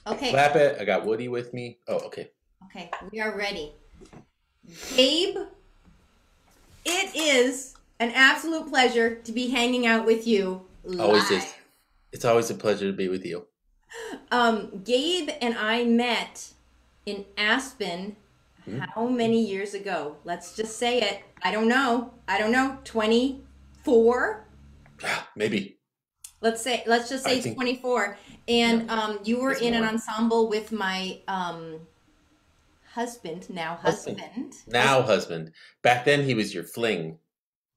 Okay. Clap it. I got Woody with me. Oh, okay. Okay. We are ready. Gabe, it is an absolute pleasure to be hanging out with you Always is. live. It's always a pleasure to be with you. Gabe and I met in Aspen Hmm? how many years ago? Let's just say it. I don't know. 24? Maybe. Let's just I say think. 24. Yeah. And you were It's in an more. ensemble with my husband, now Husband. husband. Now husband. Back then he was your fling.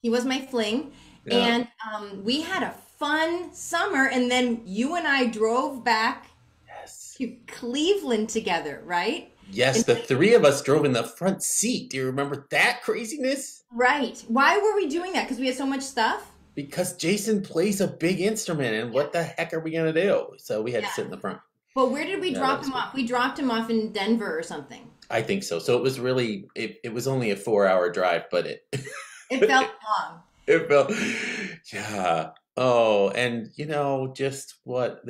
He was my fling. Yeah. And we had a fun summer. And then you and I drove back Yes. to Cleveland together, right? Yes, And, the three of us drove in the front seat. Do you remember that craziness? right. Why were we doing that? Because we had so much stuff? Because Jason plays a big instrument, and what the heck are we gonna do? So we had to Yeah. sit in the front. But where did we Yeah, that drop was him good. off? We dropped him off in Denver or something. I think so. So it was really it was only a 4 hour drive, but it It felt long. it felt yeah. Oh, and just what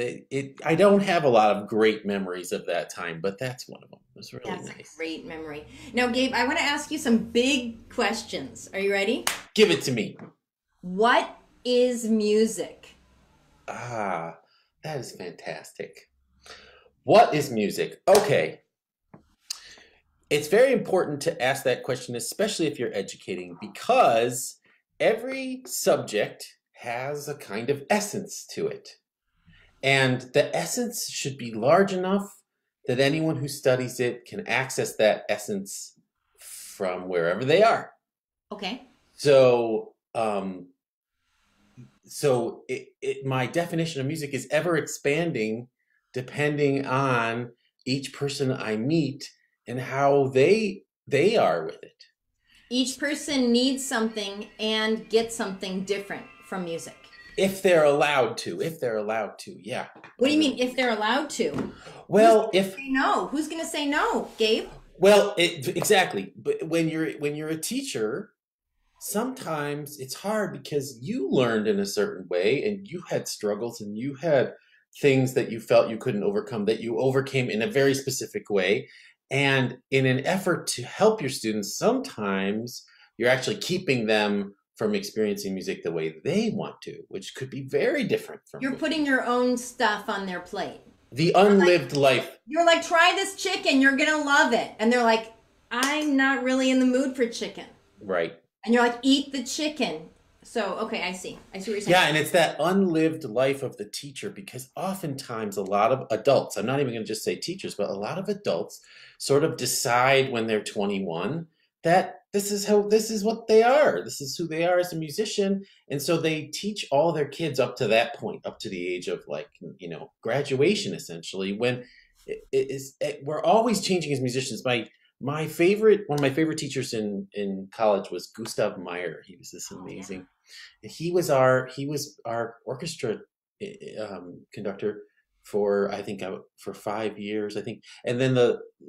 I don't have a lot of great memories of that time, but that's one of them. It was really That's a nice. great memory. Now, Gabe, I want to ask you some big questions. Are you ready? Give it to me. What is music? Ah, that is fantastic. What is music? Okay. It's very important to ask that question, especially if you're educating, because every subject has a kind of essence to it. And the essence should be large enough that anyone who studies it can access that essence from wherever they are. Okay. So, my definition of music is ever expanding depending on each person I meet and how they are with it. Each person needs something and gets something different from music. If they're allowed to, yeah. What do you mean if they're allowed to? Who's Well, going to say no? Who's going to say no, Gabe? exactly. But when you're a teacher, sometimes it's hard because you learned in a certain way and you had struggles and you had things that you felt you couldn't overcome that you overcame in a very specific way. And in an effort to help your students, sometimes you're actually keeping them from experiencing music the way they want to, which could be very different from You're putting your own stuff on their plate. the unlived life. You're like, try this chicken. You're going to love it. And they're like, I'm not really in the mood for chicken. Right. And you're like, eat the chicken. So, okay, I see. I see what you're saying. Yeah, and it's that unlived life of the teacher because oftentimes a lot of adults, I'm not even going to just say teachers, but a lot of adults sort of decide when they're 21 that this is what they are. This is who they are as a musician. And so they teach all their kids up to that point, up to the age of graduation essentially, when we're always changing as musicians. One of my favorite teachers in college was Gustav Meyer. He was this Oh, yeah. amazing. He was our orchestra conductor for for 5 years, I think. And then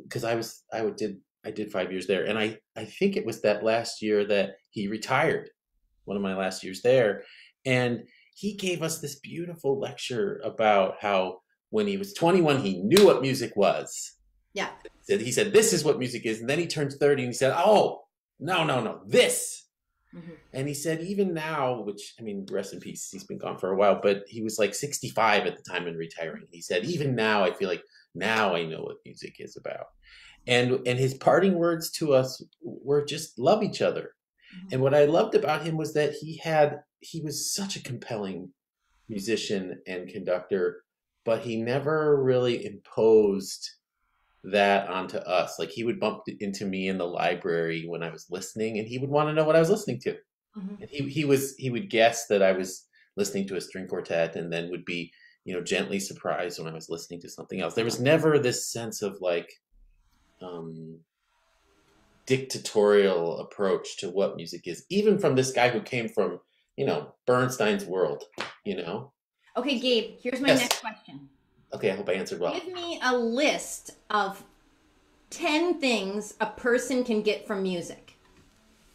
because I did 5 years there, and I think it was that last year that he retired. One of my last years there, and he gave us this beautiful lecture about how when he was 21 he knew what music was. Yeah. He said this is what music is, and then he turned 30 and he said, oh, no, this. Mm-hmm. And he said, even now, which, I mean, rest in peace, he's been gone for a while, but he was like 65 at the time and retiring. He said, even now, I feel like now I know what music is about. And his parting words to us were just love each other. Mm-hmm. And what I loved about him was that he was such a compelling musician and conductor, but he never really imposed that onto us. Like he would bump into me in the library when I was listening, and he would want to know what I was listening to. Mm-hmm. And he would guess that I was listening to a string quartet, and then would be gently surprised when I was listening to something else. There was never this sense of dictatorial approach to what music is, even from this guy who came from Bernstein's world. Okay, Gabe, here's my Yes. next question. Okay, I hope I answered well. Give me a list of 10 things a person can get from music.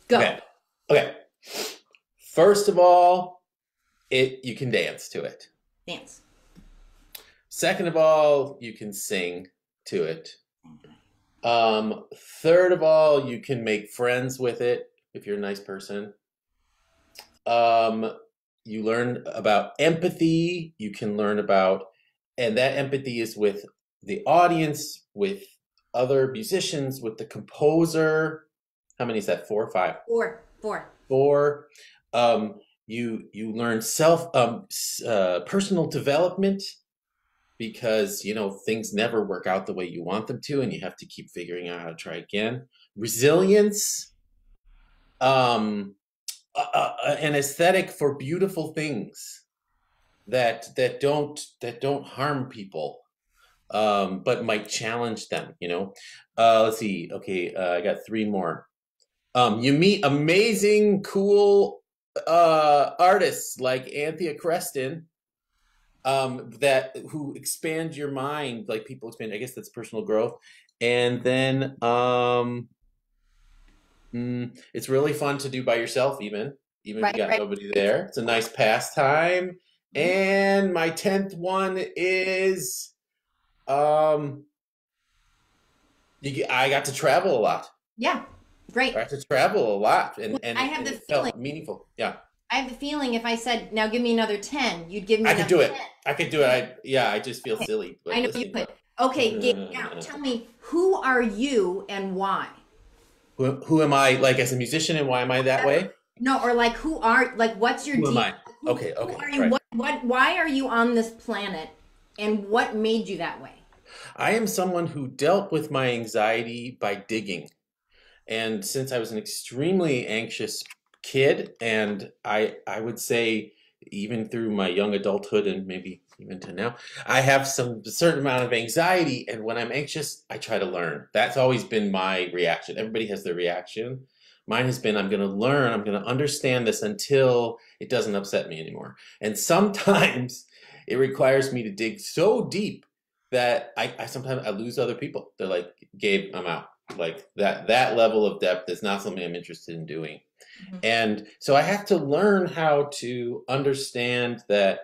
Go. Okay. First of all, you can dance to it. Dance. Second of all, you can sing to it. Third of all, you can make friends with it if you're a nice person. Um, you learn about empathy. You can learn about, and that empathy is with the audience, with other musicians, with the composer. How many is that? 4 or 5? Four. 4. You learn personal development because things never work out the way you want them to, and you have to keep figuring out how to try again. Resilience. An aesthetic for beautiful things that don't harm people, but might challenge them. Let's see. Okay, I got 3 more. You meet amazing, cool artists like Anthea Creston, who expand your mind, like people expand. I guess that's personal growth. And then it's really fun to do by yourself, even if you got nobody there. It's a nice pastime. And my 10th one is I got to travel a lot. Yeah, great. I got to travel a lot, and I have the it feeling felt meaningful. Yeah. I have the feeling if I said, now give me another 10, you'd give me I another could do 10. it. I could do it. I just feel silly. I know you could. Okay, Gabe, now tell me, who are you and why? Who am I, like, as a musician, and why am I that way? No, or like, what's your Who am deal? I? Okay. Who are you? Right. Why are you on this planet, and what made you that way? I am someone who dealt with my anxiety by digging. And since I was an extremely anxious kid, and I would say even through my young adulthood and maybe even to now, I have some certain amount of anxiety. And when I'm anxious, I try to learn. That's always been my reaction. Everybody has their reaction. Mine has been, I'm going to learn, I'm going to understand this until it doesn't upset me anymore. And sometimes it requires me to dig so deep that I sometimes lose other people. They're like, Gabe, I'm out. Like that level of depth is not something I'm interested in doing. Mm-hmm. And so I have to learn how to understand that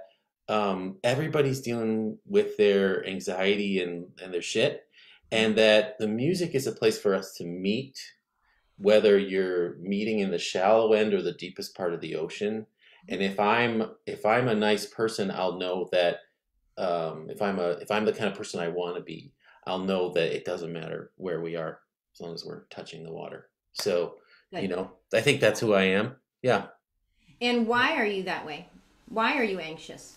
everybody's dealing with their anxiety and their shit, and that the music is a place for us to meet, whether you're meeting in the shallow end or the deepest part of the ocean. And if I'm a nice person, I'll know that if I'm the kind of person I want to be, I'll know that it doesn't matter where we are as long as we're touching the water. So, good. I think that's who I am. Yeah. And why are you that way? Why are you anxious?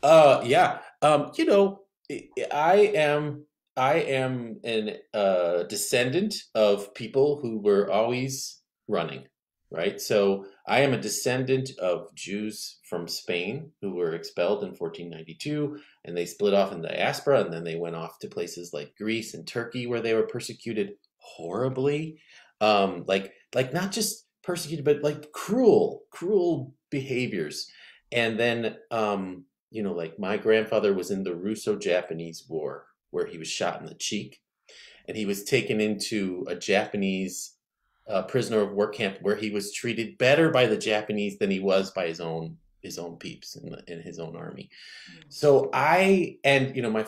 Yeah. I am a descendant of people who were always running, right? So I am a descendant of Jews from Spain who were expelled in 1492, and they split off in the diaspora, and then they went off to places like Greece and Turkey where they were persecuted horribly, like not just persecuted, but like cruel behaviors. And then like my grandfather was in the Russo-Japanese War, where he was shot in the cheek, and he was taken into a Japanese prisoner of war camp where he was treated better by the Japanese than he was by his own peeps in his own army. So my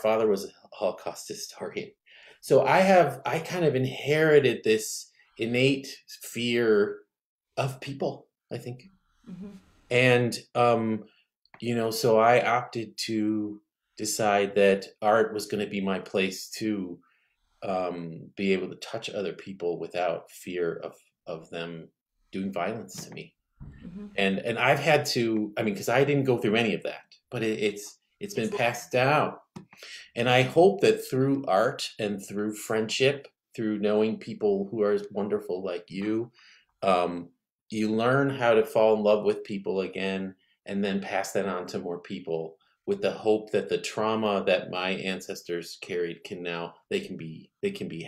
father was a Holocaust historian. So I kind of inherited this innate fear of people, I think. Mm-hmm. And so I opted to decide that art was going to be my place to be able to touch other people without fear of them doing violence to me. Mm-hmm. And I've had to, because I didn't go through any of that, but it's been passed down. And I hope that through art and through friendship, through knowing people who are wonderful like you, you learn how to fall in love with people again, and then pass that on to more people, with the hope that the trauma that my ancestors carried they can be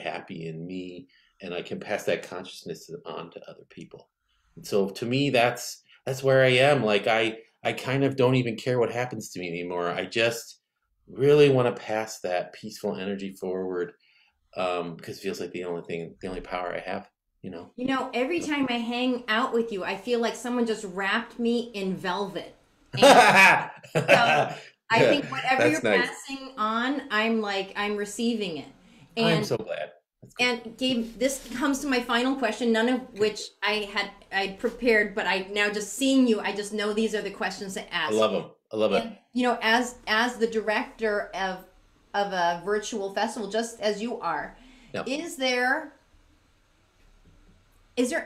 happy in me, and I can pass that consciousness on to other people. And so to me, that's where I am. Like I kind of don't even care what happens to me anymore. I just really want to pass that peaceful energy forward, because it feels like the only power I have. Every time I hang out with you, I feel like someone just wrapped me in velvet. So I think whatever That's you're nice. passing on, I'm receiving it. I'm And so glad. That's good. and Gabe, this comes to my final question, none of which I prepared, but I now just seeing you, I just know these are the questions to I ask love you. them. I love it. And as the director of a virtual festival, just as you are, Yeah. is there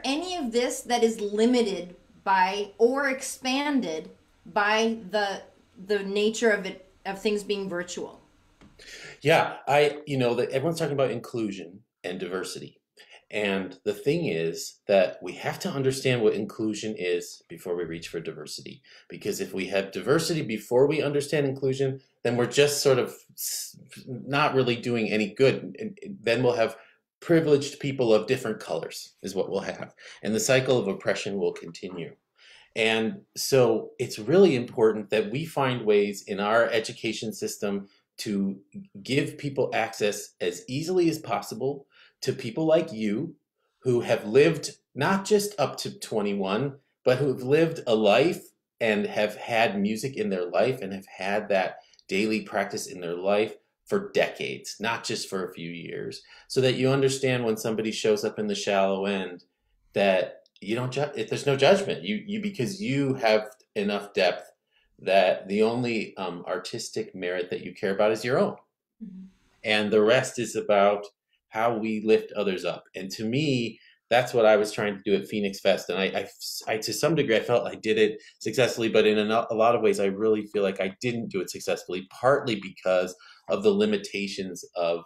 any of this that is limited by or expanded by the nature of things being virtual? Yeah, that everyone's talking about inclusion and diversity. And the thing is that we have to understand what inclusion is before we reach for diversity. Because if we have diversity before we understand inclusion, then we're just sort of not really doing any good. And then we'll have privileged people of different colors, is what we'll have. And the cycle of oppression will continue. And so it's really important that we find ways in our education system to give people access as easily as possible to people like you who have lived not just up to 21, but who have lived a life and have had music in their life and have had that daily practice in their life for decades, not just for a few years, so that you understand when somebody shows up in the shallow end that you don't there's no judgment. You because you have enough depth that the only artistic merit that you care about is your own, Mhm. and the rest is about how we lift others up. And to me, that's what I was trying to do at Phoenix Fest. And I to some degree, I felt I did it successfully, but in a lot of ways, I really feel like I didn't do it successfully, partly because of the limitations of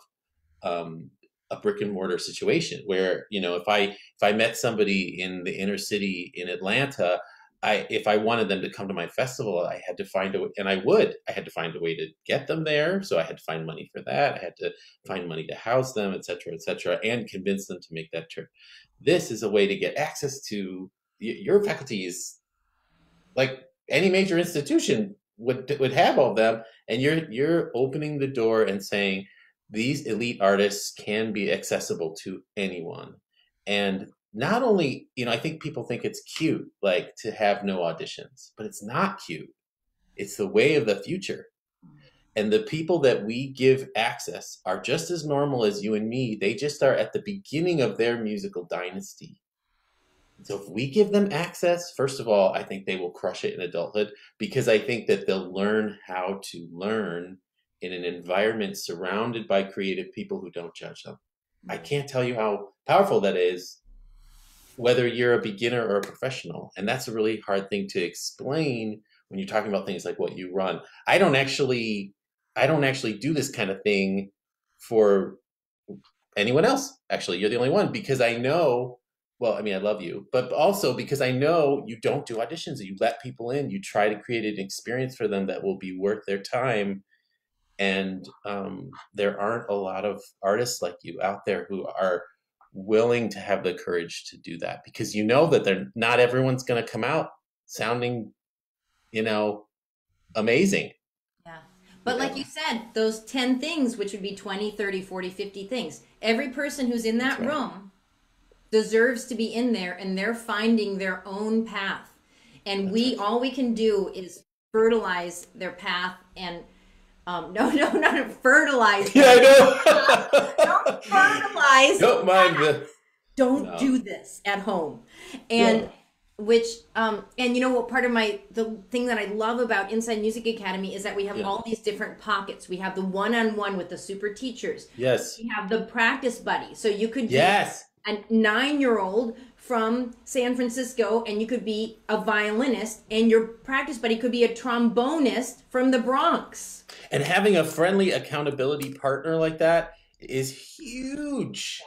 um, a brick and mortar situation where, if I met somebody in the inner city in Atlanta, if I wanted them to come to my festival, I had to find a way, and I had to find a way to get them there. So I had to find money for that. I had to find money to house them, et cetera, and convince them to make that trip. This is a way to get access to your faculty is like any major institution would have all of them, and you're opening the door and saying these elite artists can be accessible to anyone. And not only, I think people think it's cute like to have no auditions, but it's not cute. It's the way of the future. And the people that we give access are just as normal as you and me. They just are at the beginning of their musical dynasty. So if we give them access, first of all, I think they will crush it in adulthood, because I think that they'll learn how to learn in an environment surrounded by creative people who don't judge them. I can't tell you how powerful that is, whether you're a beginner or a professional. And that's a really hard thing to explain when you're talking about things like what you run. I don't actually do this kind of thing for anyone else. Actually, you're the only one, because I know, well, I mean, I love you, but also because I know you don't do auditions. You let people in. You try to create an experience for them that will be worth their time. And there aren't a lot of artists like you out there who are willing to have the courage to do that, because you know that they're not everyone's going to come out sounding, amazing. Yeah. You But like you know, said, those 10 things, which would be 20, 30, 40, 50 things, every person who's in that's that right. room deserves to be in there, and they're finding their own path. And That's right. all we can do is fertilize their path and no, no, not fertilize Yeah, them. I Don't know. fertilize. Don't mind the Don't no. do this at home. And Yeah. which and you know what, part of the thing that I love about Inside Music Academy is that we have Yeah. all these different pockets. We have the one-on-one with the super teachers. Yes. We have the practice buddy. So you could be Yes. a 9-year-old from San Francisco, and you could be a violinist, and your practice buddy could be a trombonist from the Bronx. And having a friendly accountability partner like that is huge.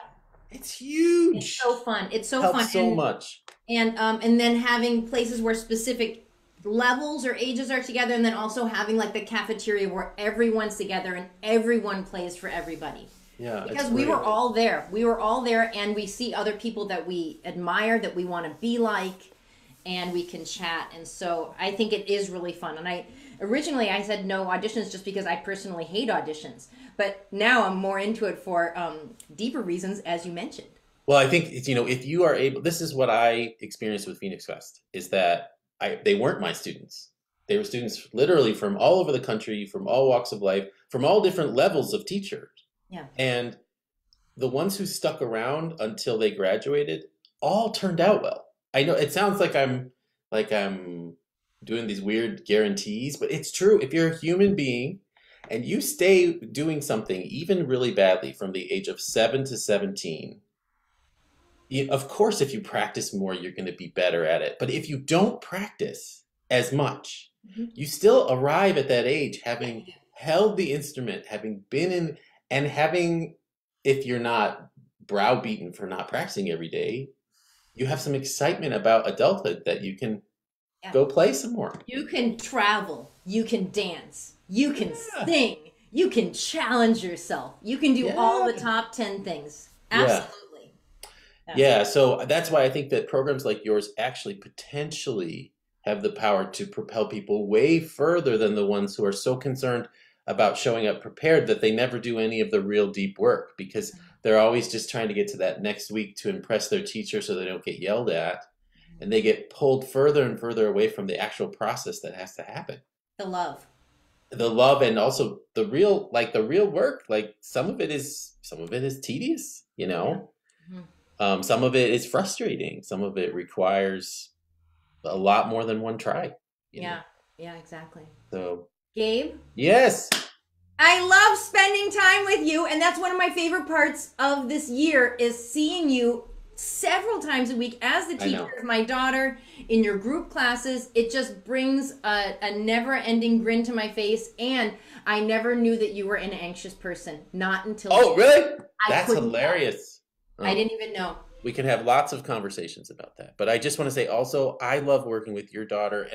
It's It's huge. so fun. It's so fun. Helps so much. And then having places where specific levels or ages are together, and then also having like the cafeteria where everyone's together and everyone plays for everybody. Yeah, it's Because we great. were all there. We were all there, and we see other people that we admire, that we want to be like, and we can chat. And so I think it is really fun. And originally I said no auditions just because I personally hate auditions. But now I'm more into it for deeper reasons, as you mentioned. Well, I think it's, if you are able, this is what I experienced with Phoenix Fest, is that they weren't my students. They were students literally from all over the country, from all walks of life, from all different levels of teachers. Yeah. And the ones who stuck around until they graduated all turned out well. I know it sounds like I'm doing these weird guarantees, but it's true. If you're a human being and you stay doing something even really badly from the age of 7 to 17, of course, if you practice more, you're going to be better at it. But if you don't practice as much, you still arrive at that age having held the instrument, having been in, and having, if you're not browbeaten for not practicing every day, you have some excitement about adulthood that you can go play some more. You can travel. You can dance. You can sing. You can challenge yourself. You can do all the top 10 things. Absolutely. Yeah, so that's why I think that programs like yours actually potentially have the power to propel people way further than the ones who are so concerned about showing up prepared that they never do any of the real deep work, because they're always just trying to get to that next week to impress their teacher so they don't get yelled at. And they get pulled further and further away from the actual process that has to happen. The love, and also the real work. Like some of it is tedious, you know. Some of it is frustrating. Some of it requires a lot more than one try. You know? Yeah, exactly. So, Gabe? Yes. I love spending time with you, and that's one of my favorite parts of this year is seeing you several times a week as the teacher of my daughter in your group classes. It just brings a never-ending grin to my face, and I never knew that you were an anxious person. Not until really? That's hilarious. I didn't even know. We can have lots of conversations about that. But I just want to say also, I love working with your daughter,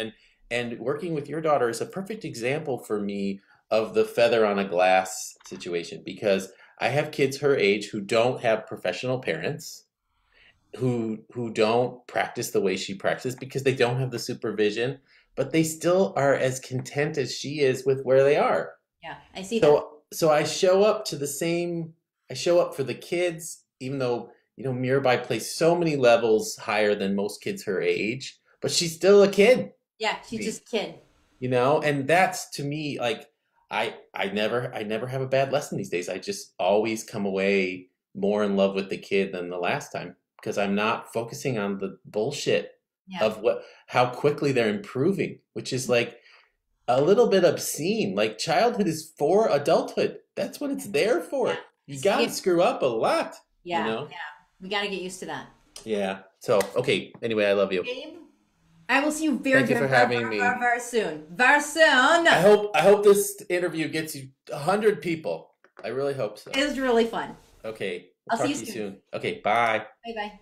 and working with your daughter is a perfect example for me of the feather on a glass situation, because I have kids her age who don't have professional parents, who don't practice the way she practices because they don't have the supervision, but they still are as content as she is with where they are. Yeah, I see that. So I show up for the kids, even though, you know, Mirabai plays so many levels higher than most kids her age, but she's still a kid. Yeah, she's just a kid. You know, and that's, to me, like, I never have a bad lesson these days. I just always come away more in love with the kid than the last time, because I'm not focusing on the bullshit of how quickly they're improving, which is like a little bit obscene. Like, childhood is for adulthood. That's what it's there for. Yeah. You gotta screw up a lot. Yeah, you know? We gotta get used to that. Yeah. So, okay. Anyway, I love you. Gabe, I will see you very soon. Very soon. I hope this interview gets you 100 people. I really hope so. It was really fun. Okay. I'll talk to you soon. Okay. Bye. Bye-bye.